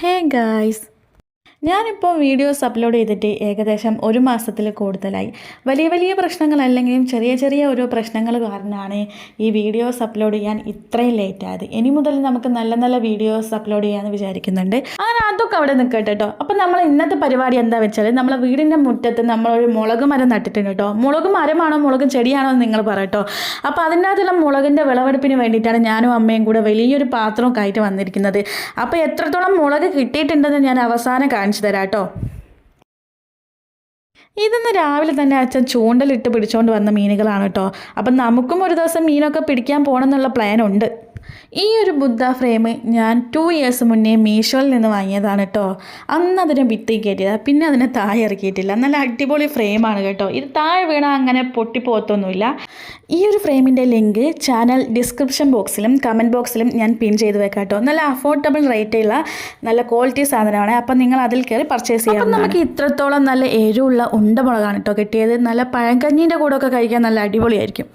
Hey guys, ഞാനിപ്പോൾ videos upload ചെയ്തിട്ട് ഏകദേശം ഒരു മാസത്തിൽ കൂടുതലായി. വലിയ പ്രശ്നങ്ങളല്ലെങ്കിലും ചെറിയ ചെറിയ ഓരോ പ്രശ്നങ്ങൾ കാരണമാണ് ഈ വീഡിയോസ് അപ്ലോഡ് ചെയ്യാൻ ഇത്രയും ലേറ്റ് ആയത്. ഇനി മുതൽ നമുക്ക് നല്ല നല്ല വീഡിയോസ് അപ്ലോഡ് ചെയ്യാമെന്ന് വിചാരിക്കുന്നുണ്ട്. അങ്ങനെ അതൊക്കെ അവിടെ നിൽക്കട്ടെ കേട്ടോ. അപ്പം നമ്മൾ ഇന്നത്തെ പരിപാടി എന്താ വെച്ചാൽ നമ്മളെ വീടിൻ്റെ മുറ്റത്ത് നമ്മളൊരു മുളക് മരം നട്ടിട്ടുണ്ട് കേട്ടോ. മുളക് മരമാണോ മുളക് ചെടിയാണോ എന്ന് നിങ്ങൾ പറയട്ടോ. അപ്പോൾ അതിൻ്റെ അകത്തുള്ള മുളകിൻ്റെ വിളവെടുപ്പിന് വേണ്ടിയിട്ടാണ് ഞാനും അമ്മയും കൂടെ വലിയൊരു പാത്രമൊക്കെ ആയിട്ട് വന്നിരിക്കുന്നത്. അപ്പോൾ എത്രത്തോളം മുളക് കിട്ടിയിട്ടുണ്ടെന്ന് ഞാൻ അവസാനം കാണിച്ചു തരാം കേട്ടോ. ഇതൊന്ന് രാവിലെ തന്നെ അച്ഛൻ ചൂണ്ടലിട്ട് പിടിച്ചുകൊണ്ട് വന്ന മീനുകളാണ് കേട്ടോ. അപ്പം നമുക്കും ഒരു ദിവസം മീനൊക്കെ പിടിക്കാൻ പോകണം എന്നുള്ള പ്ലാൻ ഉണ്ട്. ഈ ഒരു ബുദ്ധ ഫ്രെയിം ഞാൻ 2 ഇയേഴ്സ് മുന്നേ മീഷോയിൽ നിന്ന് വാങ്ങിയതാണ് കേട്ടോ. അന്ന് അതിനെ ഭിത്തി കയറ്റിയത്, പിന്നെ അതിനെ താഴെ ഇറക്കിയിട്ടില്ല. നല്ല അടിപൊളി ഫ്രെയിമാണ് കേട്ടോ. ഇത് താഴെ വീണാൽ അങ്ങനെ പൊട്ടിപ്പോത്തൊന്നുമില്ല. ഈ ഒരു ഫ്രെയിമിൻ്റെ ലിങ്ക് ചാനൽ ഡിസ്ക്രിപ്ഷൻ ബോക്സിലും കമൻറ്റ് ബോക്സിലും ഞാൻ പിൻ ചെയ്ത് വെക്കാം കേട്ടോ. നല്ല അഫോർഡബിൾ റേറ്റുള്ള നല്ല ക്വാളിറ്റി സാധനമാണ്. അപ്പം നിങ്ങൾ അതിൽ കയറി പർച്ചേസ് ചെയ്യാം. അപ്പം നമുക്ക് ഇത്രത്തോളം നല്ല എരിവുള്ള ഉണ്ടമുളകാണ് കേട്ടോ കിട്ടിയത്. നല്ല പഴങ്കഞ്ഞീൻ്റെ കൂടെ ഒക്കെ കഴിക്കാൻ നല്ല അടിപൊളിയായിരിക്കും.